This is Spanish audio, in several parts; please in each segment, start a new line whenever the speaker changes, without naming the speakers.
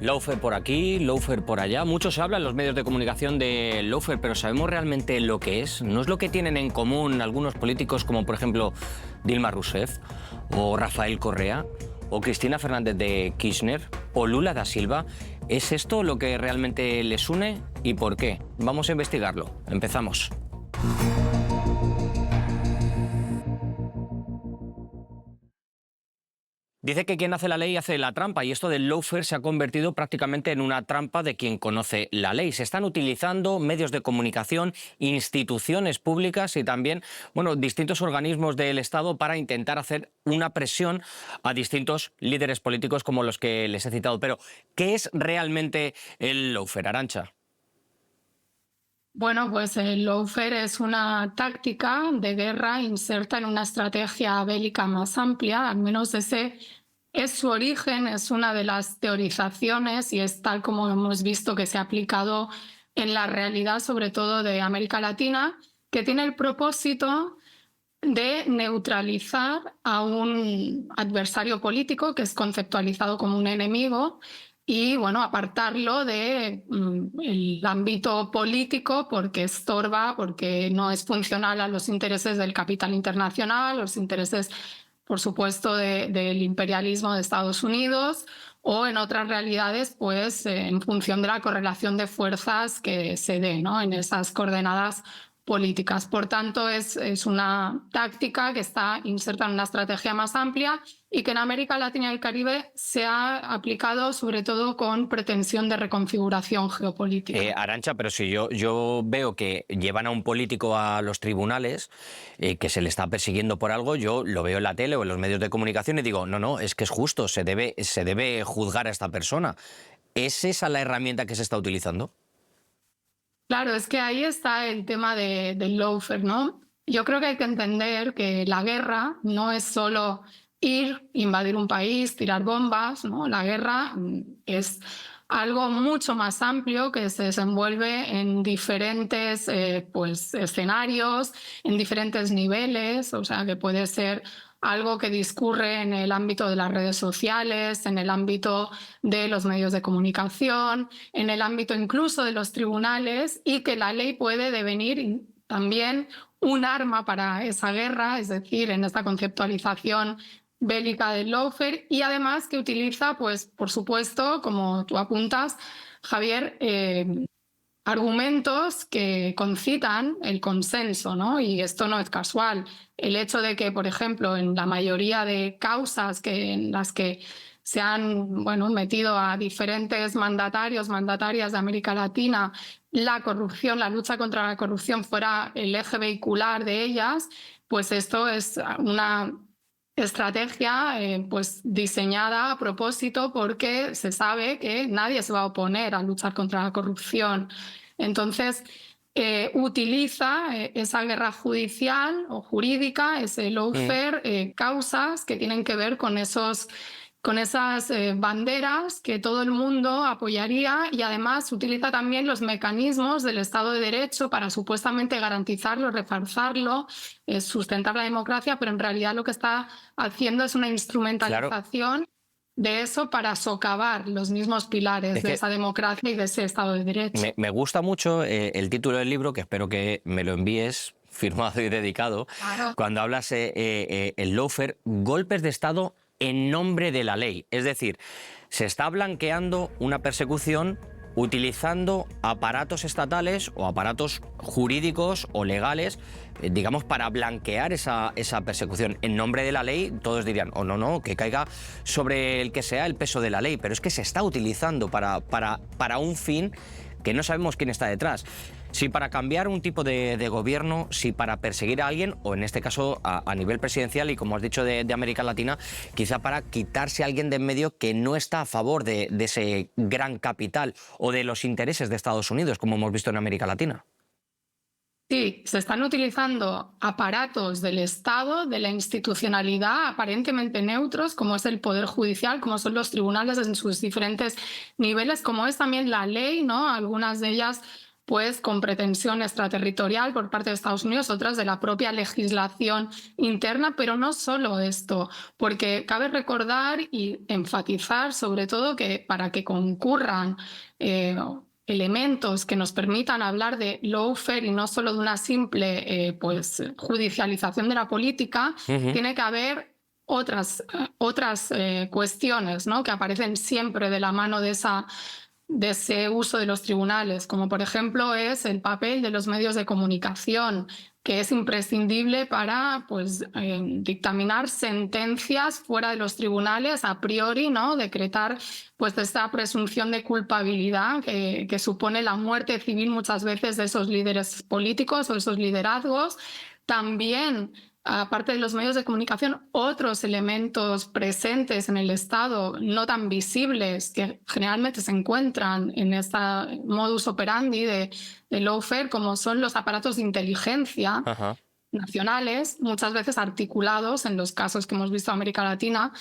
Lawfare por aquí, lawfare por allá. Mucho se habla en los medios de comunicación de lawfare, pero ¿sabemos realmente lo que es? ¿No es lo que tienen en común algunos políticos como, por ejemplo, Dilma Rousseff o Rafael Correa o Cristina Fernández de Kirchner o Lula da Silva? ¿Es esto lo que realmente les une y por qué? Vamos a investigarlo. Empezamos. Dice que quien hace la ley hace la trampa, y esto del lawfare se ha convertido prácticamente en una trampa de quien conoce la ley. Se están utilizando medios de comunicación, instituciones públicas y también, distintos organismos del Estado para intentar hacer una presión a distintos líderes políticos como los que les he citado. Pero, ¿qué es realmente el lawfare, Arantxa?
Bueno, pues el lawfare es una táctica de guerra inserta en una estrategia bélica más amplia, al menos ese es su origen, es una de las teorizaciones y es tal como hemos visto que se ha aplicado en la realidad, sobre todo de América Latina, que tiene el propósito de neutralizar a un adversario político que es conceptualizado como un enemigo y apartarlo de el ámbito político porque estorba, porque no es funcional a los intereses del capital internacional, los intereses, por supuesto, del imperialismo de Estados Unidos o en otras realidades, pues en función de la correlación de fuerzas que se dé, ¿no?, en esas coordenadas políticas. Por tanto, es una táctica que está insertada en una estrategia más amplia y que en América Latina y el Caribe se ha aplicado sobre todo con pretensión de reconfiguración geopolítica.
Arantxa, pero si yo veo que llevan a un político a los tribunales, que se le está persiguiendo por algo, yo lo veo en la tele o en los medios de comunicación y digo, no, es que es justo, se debe juzgar a esta persona. ¿Es esa la herramienta que se está utilizando?
Claro, es que ahí está el tema del lawfare, ¿no? Yo creo que hay que entender que la guerra no es solo ir, invadir un país, tirar bombas, ¿no? La guerra es algo mucho más amplio que se desenvuelve en diferentes escenarios, en diferentes niveles, o sea, que puede ser algo que discurre en el ámbito de las redes sociales, en el ámbito de los medios de comunicación, en el ámbito incluso de los tribunales, y que la ley puede devenir también un arma para esa guerra, es decir, en esta conceptualización bélica del lawfare, y además que utiliza, pues, por supuesto, como tú apuntas, Javier, argumentos que concitan el consenso, ¿no? Y esto no es casual. El hecho de que, por ejemplo, en la mayoría de causas en las que se han metido a diferentes mandatarias de América Latina, la corrupción, la lucha contra la corrupción fuera el eje vehicular de ellas, pues esto es una estrategia diseñada a propósito porque se sabe que nadie se va a oponer a luchar contra la corrupción. Entonces, utiliza esa guerra judicial o jurídica, ese lawfare, causas que tienen que ver con esas banderas que todo el mundo apoyaría, y además utiliza también los mecanismos del Estado de Derecho para supuestamente garantizarlo, reforzarlo, sustentar la democracia, pero en realidad lo que está haciendo es una instrumentalización de eso para socavar los mismos pilares de esa democracia y de ese Estado de Derecho.
Me gusta mucho el título del libro, que espero que me lo envíes firmado y dedicado. Claro. Cuando hablas el lawfare, golpes de Estado en nombre de la ley. Es decir, se está blanqueando una persecución utilizando aparatos estatales o aparatos jurídicos o legales, digamos, para blanquear esa persecución. En nombre de la ley, todos dirían, no, que caiga sobre el que sea el peso de la ley, pero es que se está utilizando para un fin que no sabemos quién está detrás. Si para cambiar un tipo de gobierno, si para perseguir a alguien, o en este caso a nivel presidencial y como has dicho de América Latina, quizá para quitarse a alguien de en medio que no está a favor de ese gran capital o de los intereses de Estados Unidos, como hemos visto en América Latina.
Sí, se están utilizando aparatos del Estado, de la institucionalidad, aparentemente neutros, como es el Poder Judicial, como son los tribunales en sus diferentes niveles, como es también la ley, ¿no? Algunas de ellas pues con pretensión extraterritorial por parte de Estados Unidos, otras de la propia legislación interna, pero no solo esto, porque cabe recordar y enfatizar sobre todo que para que concurran elementos que nos permitan hablar de lawfare y no solo de una simple pues, judicialización de la política, tiene que haber otras cuestiones, ¿no?, que aparecen siempre de la mano de ese uso de los tribunales, como por ejemplo es el papel de los medios de comunicación, que es imprescindible para pues, dictaminar sentencias fuera de los tribunales a priori, ¿no?, decretar pues, esta presunción de culpabilidad que supone la muerte civil muchas veces de esos líderes políticos o esos liderazgos. También, aparte de los medios de comunicación, otros elementos presentes en el Estado no tan visibles que generalmente se encuentran en este modus operandi de lawfare, como son los aparatos de inteligencia nacionales, muchas veces articulados en los casos que hemos visto en América Latina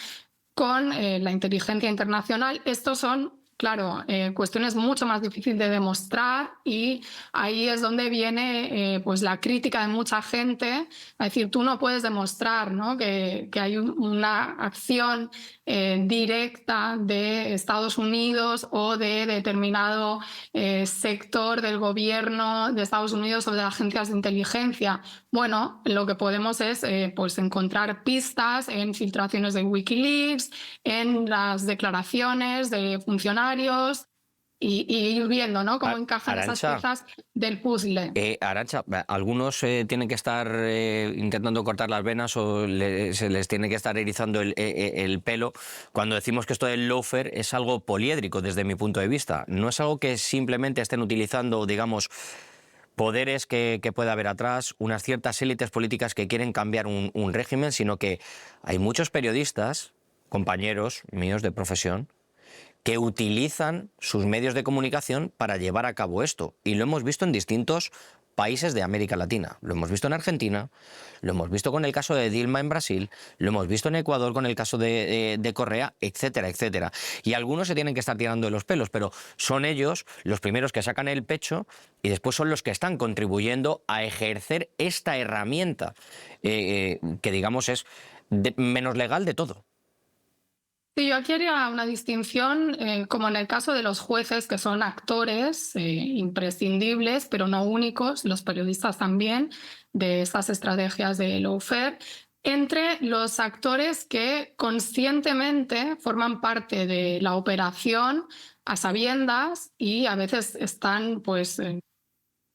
con la inteligencia internacional. Estos son, claro, cuestiones mucho más difíciles de demostrar, y ahí es donde viene pues la crítica de mucha gente, a decir, tú no puedes demostrar, ¿no?, que hay una acción directa de Estados Unidos o de determinado sector del gobierno de Estados Unidos o de agencias de inteligencia. Bueno, lo que podemos es pues encontrar pistas en filtraciones de Wikileaks, en las declaraciones de funcionarios, y ir viendo, ¿no?, cómo encajan esas piezas del puzzle.
Arantxa, algunos tienen que estar intentando cortar las venas o se les tiene que estar erizando el pelo cuando decimos que esto del lawfare es algo poliédrico desde mi punto de vista. No es algo que simplemente estén utilizando, digamos, poderes que pueda haber atrás, unas ciertas élites políticas que quieren cambiar un régimen, sino que hay muchos periodistas, compañeros míos de profesión, que utilizan sus medios de comunicación para llevar a cabo esto. Y lo hemos visto en distintos países de América Latina. Lo hemos visto en Argentina, lo hemos visto con el caso de Dilma en Brasil, lo hemos visto en Ecuador con el caso de Correa, etcétera, etcétera. Y algunos se tienen que estar tirando de los pelos, pero son ellos los primeros que sacan el pecho y después son los que están contribuyendo a ejercer esta herramienta que, digamos, es menos legal de todo.
Sí, yo aquí haría una distinción, como en el caso de los jueces, que son actores imprescindibles, pero no únicos, los periodistas también, de estas estrategias de lawfare, entre los actores que conscientemente forman parte de la operación a sabiendas y a veces están pues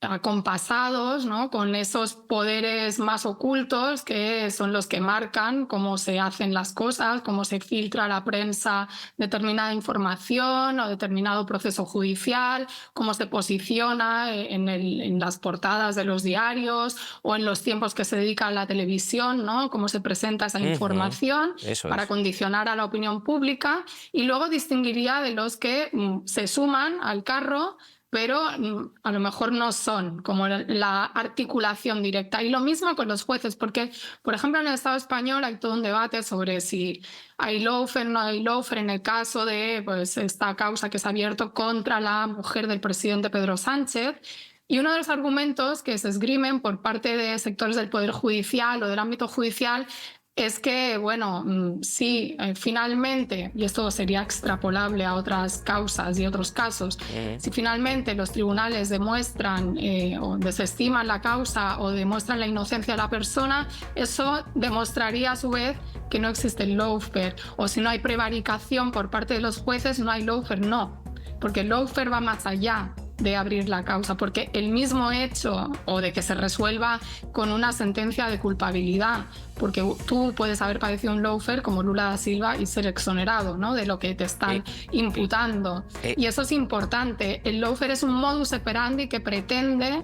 acompasados, ¿no?, con esos poderes más ocultos que son los que marcan cómo se hacen las cosas, cómo se filtra a la prensa determinada información o determinado proceso judicial, cómo se posiciona en las portadas de los diarios o en los tiempos que se dedica a la televisión, ¿no?, cómo se presenta esa información para condicionar a la opinión pública. Y luego distinguiría de los que se suman al carro, pero a lo mejor no son como la articulación directa. Y lo mismo con los jueces, porque, por ejemplo, en el Estado español hay todo un debate sobre si hay lawfare o no hay lawfare en el caso de pues, esta causa que se ha abierto contra la mujer del presidente Pedro Sánchez. Y uno de los argumentos que se esgrimen por parte de sectores del Poder Judicial o del ámbito judicial es que, bueno, si finalmente, y esto sería extrapolable a otras causas y otros casos, si finalmente los tribunales demuestran o desestiman la causa o demuestran la inocencia de la persona, eso demostraría a su vez que no existe el lawfare. O si no hay prevaricación por parte de los jueces, no hay lawfare. No, porque el lawfare va más allá de abrir la causa, porque el mismo hecho o de que se resuelva con una sentencia de culpabilidad, porque tú puedes haber padecido un lawfare como Lula da Silva y ser exonerado, ¿no?, de lo que te están imputando. Y eso es importante. El lawfare es un modus operandi que pretende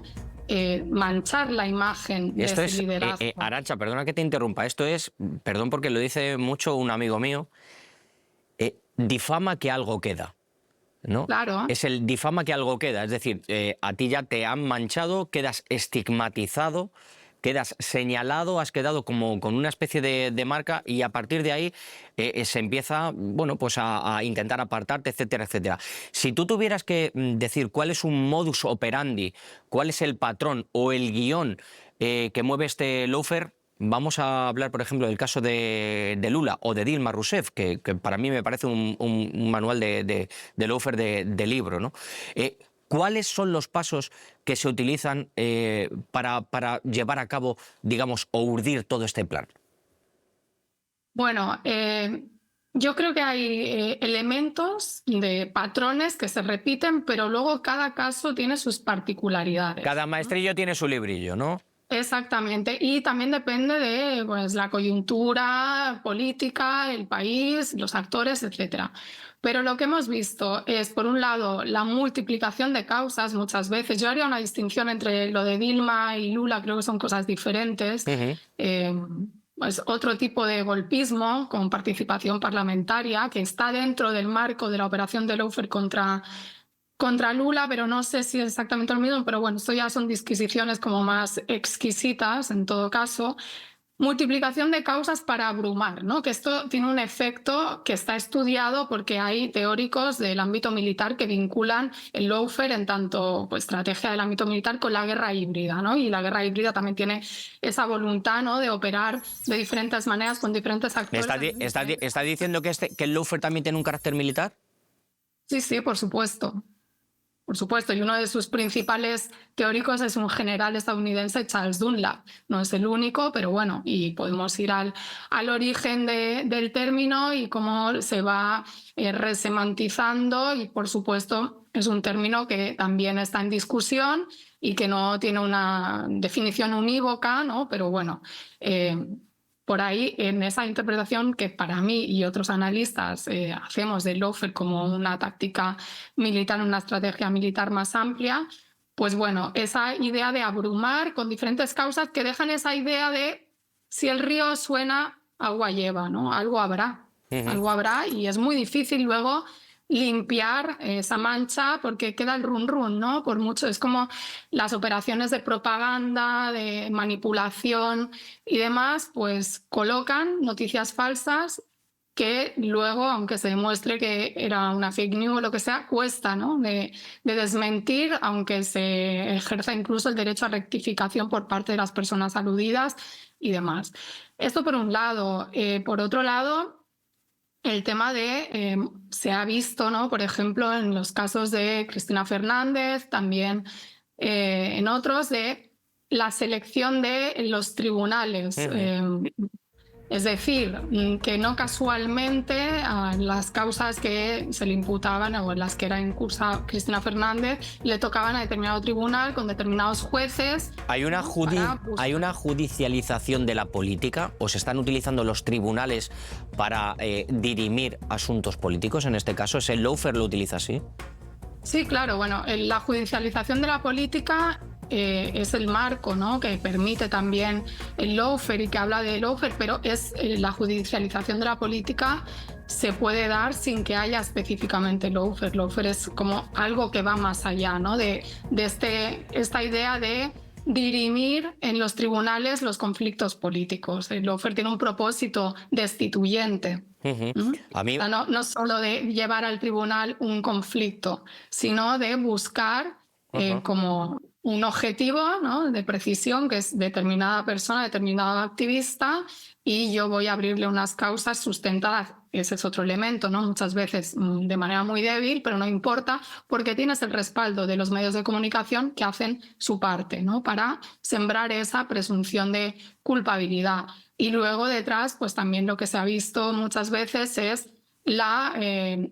manchar la imagen de ese liderazgo.
Arantxa, perdona que te interrumpa. Esto es, perdón porque lo dice mucho un amigo mío, difama que algo queda, ¿no?
Claro.
Es el difama que algo queda, es decir, a ti ya te han manchado, quedas estigmatizado quedas señalado, has quedado como con una especie de marca y a partir de ahí se empieza, bueno, pues a intentar apartarte, etcétera, etcétera. Si tú tuvieras que decir cuál es un modus operandi, cuál es el patrón o el guión que mueve este loafer, vamos a hablar, por ejemplo, del caso de Lula o de Dilma Rousseff, que para mí me parece un manual de loafer de libro, ¿no? ¿Cuáles son los pasos que se utilizan para llevar a cabo, digamos, o urdir todo este plan?
Bueno, yo creo que hay elementos de patrones que se repiten, pero luego cada caso tiene sus particularidades.
Cada maestrillo tiene su librillo, ¿no?
Exactamente, y también depende de pues, la coyuntura política, el país, los actores, etcétera. Pero lo que hemos visto es, por un lado, la multiplicación de causas muchas veces. Yo haría una distinción entre lo de Dilma y Lula, creo que son cosas diferentes. Pues otro tipo de golpismo con participación parlamentaria que está dentro del marco de la operación de Loafer contra Lula, pero no sé si es exactamente lo mismo, pero bueno, esto ya son disquisiciones como más exquisitas en todo caso. Multiplicación de causas para abrumar, ¿no? Que esto tiene un efecto que está estudiado porque hay teóricos del ámbito militar que vinculan el lawfare en tanto pues, estrategia del ámbito militar con la guerra híbrida, ¿no? Y la guerra híbrida también tiene esa voluntad, ¿no? De operar de diferentes maneras con diferentes actores.
¿Está diciendo que el lawfare también tiene un carácter militar?
Sí, sí, por supuesto. Por supuesto, y uno de sus principales teóricos es un general estadounidense, Charles Dunlap. No es el único, pero bueno, y podemos ir al origen del término y cómo se va resemantizando, y por supuesto es un término que también está en discusión y que no tiene una definición unívoca, ¿no? Pero bueno, por ahí, en esa interpretación que para mí y otros analistas hacemos del lawfare como una táctica militar, una estrategia militar más amplia, pues bueno, esa idea de abrumar con diferentes causas que dejan esa idea de si el río suena, agua lleva, ¿no? Algo habrá, algo habrá, y es muy difícil luego limpiar esa mancha porque queda el run run, ¿no? Por mucho, es como las operaciones de propaganda, de manipulación y demás, pues colocan noticias falsas que luego, aunque se demuestre que era una fake news o lo que sea, cuesta, ¿no? de desmentir, aunque se ejerza incluso el derecho a rectificación por parte de las personas aludidas y demás. Esto por un lado. Por otro lado, el tema de, se ha visto, ¿no? Por ejemplo, en los casos de Cristina Fernández, también en otros, de la selección de los tribunales. Es decir, que no casualmente a las causas que se le imputaban o en las que era incursa Cristina Fernández le tocaban a determinado tribunal con determinados jueces.
¿Hay una judicialización de la política o se están utilizando los tribunales para dirimir asuntos políticos? En este caso, ¿el lawfare lo utiliza así?
Sí, claro. Bueno, la judicialización de la política es el marco, ¿no? Que permite también el lawfare y que habla de lawfare, pero es la judicialización de la política se puede dar sin que haya específicamente lawfare. Lawfare es como algo que va más allá, ¿no? de esta idea de dirimir en los tribunales los conflictos políticos. El lawfare tiene un propósito destituyente.
A mí...
no solo de llevar al tribunal un conflicto, sino de buscar como un objetivo, ¿no? De precisión, que es determinada persona, determinado activista, y yo voy a abrirle unas causas sustentadas. Ese es otro elemento, ¿no? Muchas veces de manera muy débil, pero no importa, porque tienes el respaldo de los medios de comunicación que hacen su parte, ¿no? Para sembrar esa presunción de culpabilidad. Y luego detrás, pues también lo que se ha visto muchas veces es la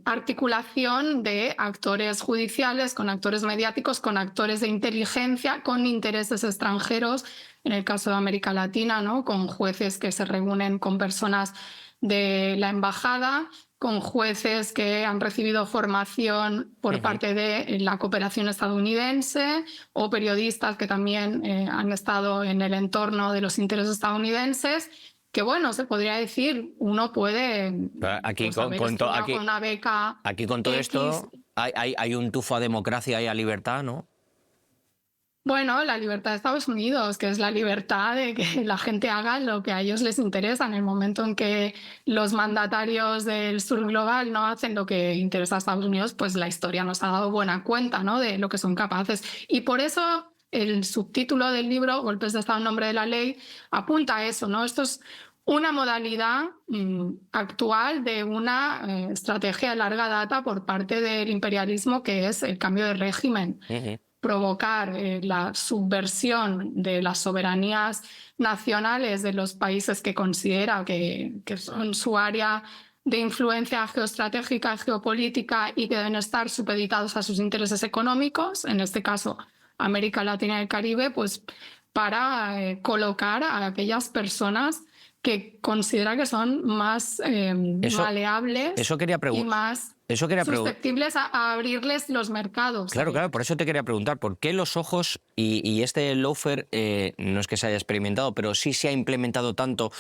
articulación de actores judiciales con actores mediáticos, con actores de inteligencia, con intereses extranjeros, en el caso de América Latina, ¿no? Con jueces que se reúnen con personas de la embajada, con jueces que han recibido formación por parte de la cooperación estadounidense o periodistas que también han estado en el entorno de los intereses estadounidenses. Que bueno, se podría decir, uno puede
aquí,
pues,
con
una beca.
Aquí con todo
X.
esto hay un tufo a democracia y a libertad, ¿no?
Bueno, la libertad de Estados Unidos, que es la libertad de que la gente haga lo que a ellos les interesa. En el momento en que los mandatarios del sur global no hacen lo que interesa a Estados Unidos, pues la historia nos ha dado buena cuenta, ¿no?, de lo que son capaces. Y por eso el subtítulo del libro, Golpes de Estado en nombre de la ley, apunta a eso, ¿no? Esto es una modalidad actual de una estrategia de larga data por parte del imperialismo, que es el cambio de régimen. Provocar la subversión de las soberanías nacionales de los países que considera que son su área de influencia geoestratégica, geopolítica, y que deben estar supeditados a sus intereses económicos, en este caso América Latina y el Caribe, pues para colocar a aquellas personas que considera que son más maleables y más susceptibles a abrirles los mercados.
Claro, claro, por eso te quería preguntar, ¿por qué los ojos y este lawfare no es que se haya experimentado, pero sí se ha implementado tanto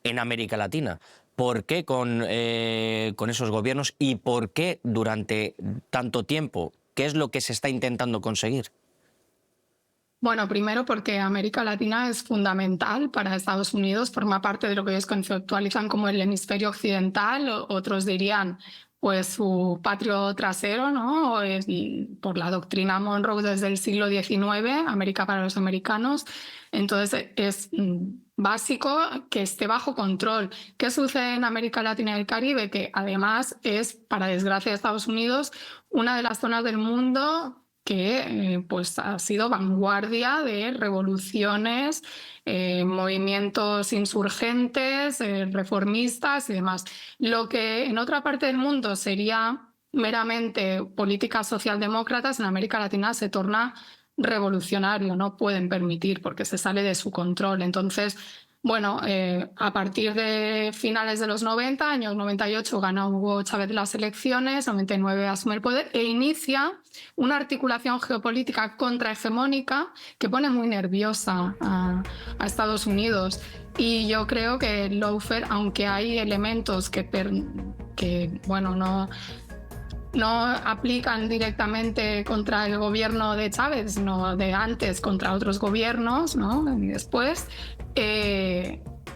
en América Latina? ¿Por qué con esos gobiernos y por qué durante tanto tiempo? ¿Qué es lo que se está intentando conseguir?
Bueno, primero porque América Latina es fundamental para Estados Unidos, forma parte de lo que ellos conceptualizan como el hemisferio occidental, otros dirían pues su patio trasero, ¿no? Por la doctrina Monroe desde el siglo XIX, América para los americanos. Entonces es básico que esté bajo control. ¿Qué sucede en América Latina y el Caribe? Que además es, para desgracia de Estados Unidos, una de las zonas del mundo que pues ha sido vanguardia de revoluciones, movimientos insurgentes, reformistas y demás. Lo que en otra parte del mundo sería meramente políticas socialdemócratas, en América Latina se torna revolucionario, no pueden permitir porque se sale de su control. Entonces, bueno, a partir de finales de los 90, años 98, gana Hugo Chávez las elecciones, 99 asume el poder e inicia una articulación geopolítica contrahegemónica que pone muy nerviosa a Estados Unidos. Y yo creo que el lawfare, aunque hay elementos que bueno, no aplican directamente contra el gobierno de Chávez, sino de antes contra otros gobiernos, ¿no? Y después,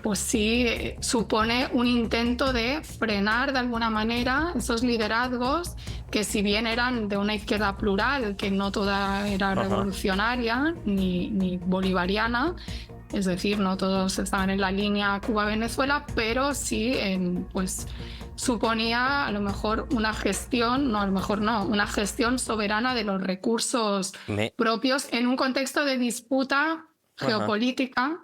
pues sí supone un intento de frenar de alguna manera esos liderazgos que, si bien eran de una izquierda plural, que no toda era revolucionaria ni bolivariana, es decir, no todos estaban en la línea Cuba-Venezuela, pero sí pues suponía a lo mejor una gestión, no, a lo mejor no, una gestión soberana de los recursos propios en un contexto de disputa geopolítica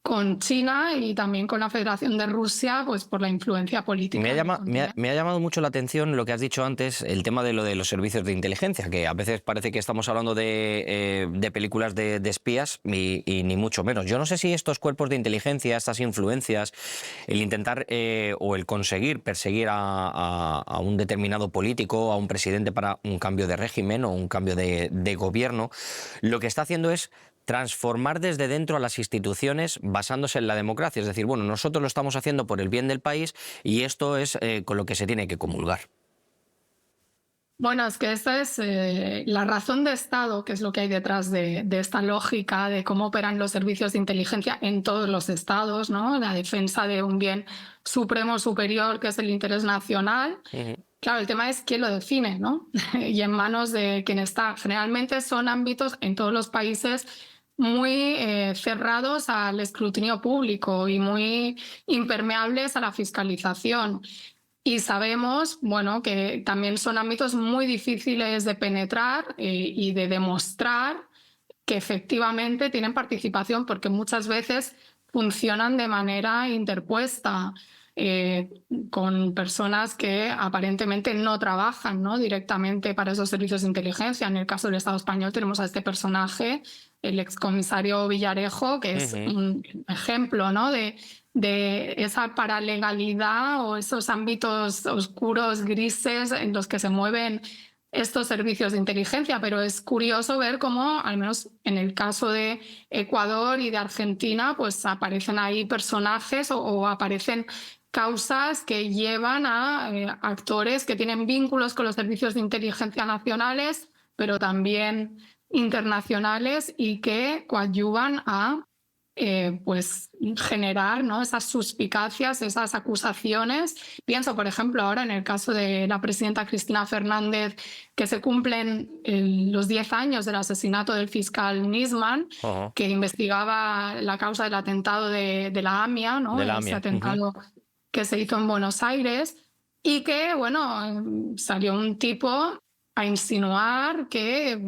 con China y también con la Federación de Rusia, pues por la influencia política.
Me ha llamado mucho la atención lo que has dicho antes, el tema de lo de los servicios de inteligencia, que a veces parece que estamos hablando de películas de espías y ni mucho menos. Yo no sé si estos cuerpos de inteligencia, estas influencias, el intentar o el conseguir perseguir a un determinado político, a un presidente para un cambio de régimen o un cambio de gobierno, lo que está haciendo es transformar desde dentro a las instituciones basándose en la democracia. Es decir, bueno, nosotros lo estamos haciendo por el bien del país y esto es con lo que se tiene que comulgar.
Bueno, es que esta es la razón de Estado, que es lo que hay detrás de esta lógica de cómo operan los servicios de inteligencia en todos los estados, ¿no? La defensa de un bien supremo superior, que es el interés nacional. Claro, el tema es quién lo define, ¿no? Y en manos de quien está. Generalmente son ámbitos en todos los países muy cerrados al escrutinio público y muy impermeables a la fiscalización. Y sabemos, bueno, que también son ámbitos muy difíciles de penetrar y de demostrar que efectivamente tienen participación, porque muchas veces funcionan de manera interpuesta, con personas que aparentemente no trabajan, ¿no?, directamente para esos servicios de inteligencia. En el caso del Estado español tenemos a este personaje, el excomisario Villarejo, que es un ejemplo, ¿no?, de esa paralegalidad o esos ámbitos oscuros, grises, en los que se mueven estos servicios de inteligencia. Pero es curioso ver cómo, al menos en el caso de Ecuador y de Argentina, pues aparecen ahí personajes o aparecen causas que llevan a actores que tienen vínculos con los servicios de inteligencia nacionales, pero también internacionales y que coadyuvan a pues generar, ¿no?, esas suspicacias, esas acusaciones. Pienso, por ejemplo, ahora en el caso de la presidenta Cristina Fernández, que se cumplen los 10 años del asesinato del fiscal Nisman, que investigaba la causa del atentado de la AMIA, ¿no?, ese atentado que se hizo en Buenos Aires, y que, bueno, salió un tipo a insinuar que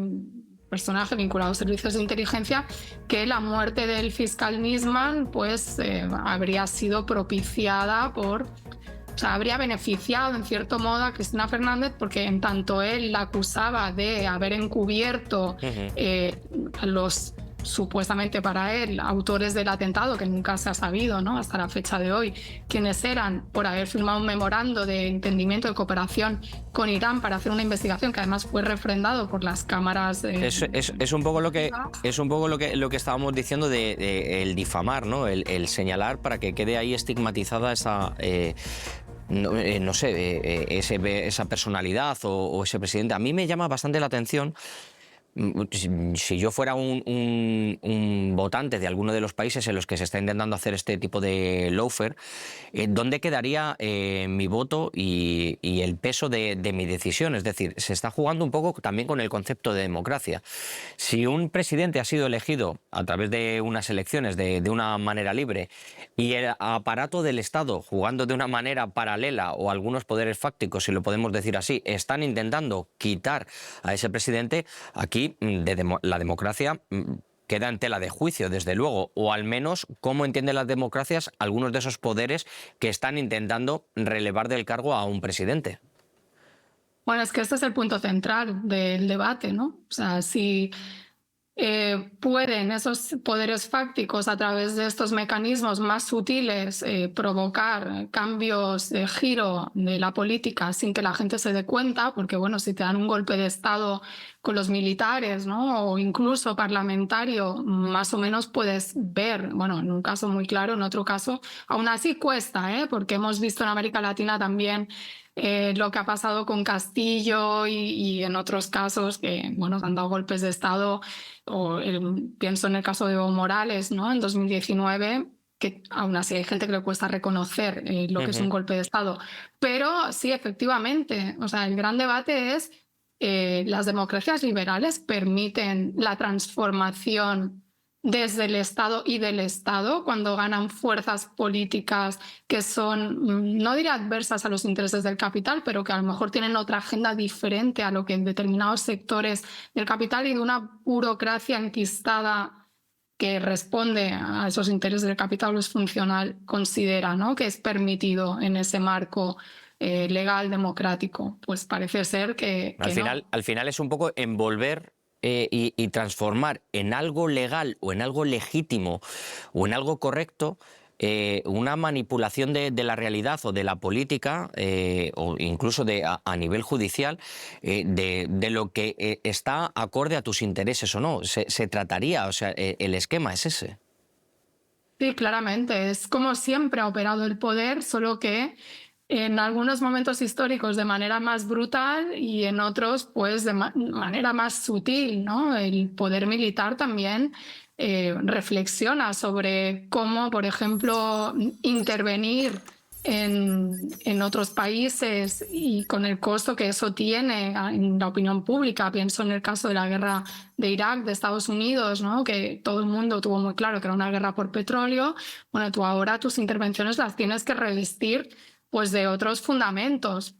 personaje vinculado a servicios de inteligencia, que la muerte del fiscal Nisman pues habría sido propiciada por, o sea, habría beneficiado en cierto modo a Cristina Fernández, porque en tanto él la acusaba de haber encubierto a los supuestamente para él autores del atentado, que nunca se ha sabido, ¿no?, hasta la fecha de hoy quiénes eran, por haber firmado un memorando de entendimiento de cooperación con Irán para hacer una investigación que además fue refrendado por las cámaras.
Es un poco lo que estábamos diciendo de el difamar, ¿no?, el señalar para que quede ahí estigmatizada esa no sé, esa personalidad o ese presidente. A mí me llama bastante la atención. Si yo fuera un votante de alguno de los países en los que se está intentando hacer este tipo de lawfare, ¿dónde quedaría mi voto y el peso de mi decisión? Es decir, se está jugando un poco también con el concepto de democracia. Si un presidente ha sido elegido a través de unas elecciones de una manera libre y el aparato del Estado, jugando de una manera paralela, o algunos poderes fácticos, si lo podemos decir así, están intentando quitar a ese presidente, aquí la democracia queda en tela de juicio, desde luego, o al menos cómo entienden las democracias algunos de esos poderes que están intentando relevar del cargo a un presidente.
Bueno, es que este es el punto central del debate, ¿no? O sea, si pueden esos poderes fácticos a través de estos mecanismos más sutiles provocar cambios de giro de la política sin que la gente se dé cuenta, porque bueno, si te dan un golpe de Estado con los militares, ¿no?, o incluso parlamentario, más o menos puedes ver, bueno, en un caso muy claro, en otro caso aún así cuesta, porque hemos visto en América Latina también lo que ha pasado con Castillo y en otros casos que, bueno, han dado golpes de Estado, o pienso en el caso de Evo Morales, ¿no?, en 2019, que aún así hay gente que le cuesta reconocer lo que es un golpe de Estado. Pero sí, efectivamente, o sea, el gran debate es las democracias liberales permiten la transformación desde el Estado y del Estado cuando ganan fuerzas políticas que son, no diré adversas a los intereses del capital, pero que a lo mejor tienen otra agenda diferente a lo que en determinados sectores del capital y de una burocracia enquistada que responde a esos intereses del capital o es funcional, considera, ¿no?, que es permitido en ese marco legal democrático. Pues parece ser que
al final es un poco envolver y transformar en algo legal o en algo legítimo o en algo correcto una manipulación de la realidad o de la política o incluso a nivel judicial de lo que está acorde a tus intereses o no. Se trataría, o sea, el esquema es ese.
Sí, claramente. Es como siempre ha operado el poder, solo que en algunos momentos históricos de manera más brutal y en otros pues de manera más sutil, ¿no? El poder militar también reflexiona sobre cómo, por ejemplo, intervenir en otros países y con el costo que eso tiene en la opinión pública. Pienso en el caso de la guerra de Irak, de Estados Unidos, ¿no?, que todo el mundo tuvo muy claro que era una guerra por petróleo. Bueno, tú ahora tus intervenciones las tienes que revestir pues de otros fundamentos.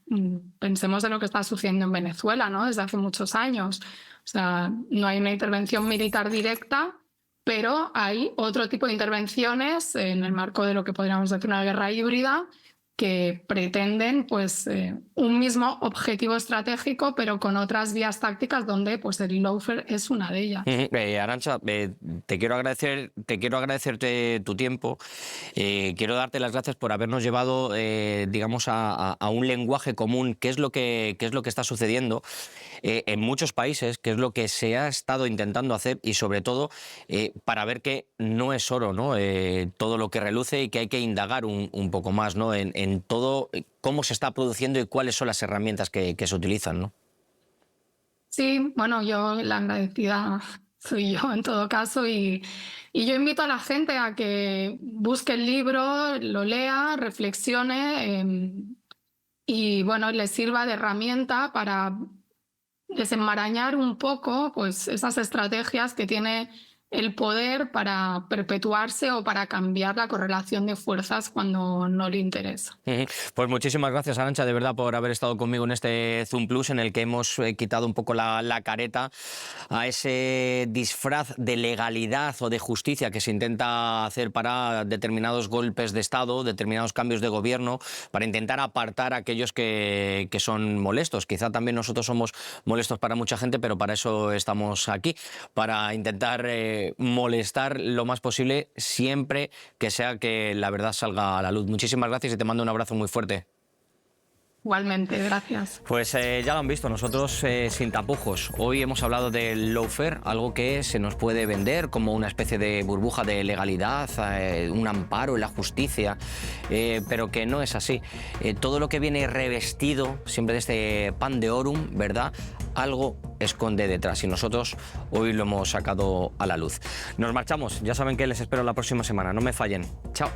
Pensemos en lo que está sucediendo en Venezuela, ¿no?, desde hace muchos años. O sea, no hay una intervención militar directa, pero hay otro tipo de intervenciones en el marco de lo que podríamos decir una guerra híbrida que pretenden pues, un mismo objetivo estratégico, pero con otras vías tácticas donde pues, el lawfare es una de ellas.
Arantxa, te quiero agradecerte tu tiempo. Quiero darte las gracias por habernos llevado, digamos, a un lenguaje común, qué es lo que está sucediendo en muchos países, qué es lo que se ha estado intentando hacer y sobre todo para ver que no es oro, ¿no?, todo lo que reluce y que hay que indagar un poco más, ¿no?, en todo cómo se está produciendo y cuáles son las herramientas que se utilizan, ¿no?
Sí, bueno, yo la agradecida soy yo en todo caso y yo invito a la gente a que busque el libro, lo lea, reflexione y bueno, le sirva de herramienta para desenmarañar un poco pues, esas estrategias que tiene el poder para perpetuarse o para cambiar la correlación de fuerzas cuando no le interesa.
Pues muchísimas gracias, Arantxa, de verdad, por haber estado conmigo en este Zoom Plus, en el que hemos quitado un poco la careta a ese disfraz de legalidad o de justicia que se intenta hacer para determinados golpes de Estado, determinados cambios de gobierno, para intentar apartar a aquellos que son molestos. Quizá también nosotros somos molestos para mucha gente, pero para eso estamos aquí, para intentar molestar lo más posible siempre que sea que la verdad salga a la luz. Muchísimas gracias y te mando un abrazo muy fuerte.
Igualmente, gracias.
Pues ya lo han visto, nosotros sin tapujos. Hoy hemos hablado del lawfare, algo que se nos puede vender como una especie de burbuja de legalidad, un amparo en la justicia, pero que no es así. Todo lo que viene revestido siempre de este pandeorum, ¿verdad? Algo esconde detrás y nosotros hoy lo hemos sacado a la luz. Nos marchamos, ya saben que les espero la próxima semana, no me fallen. Chao.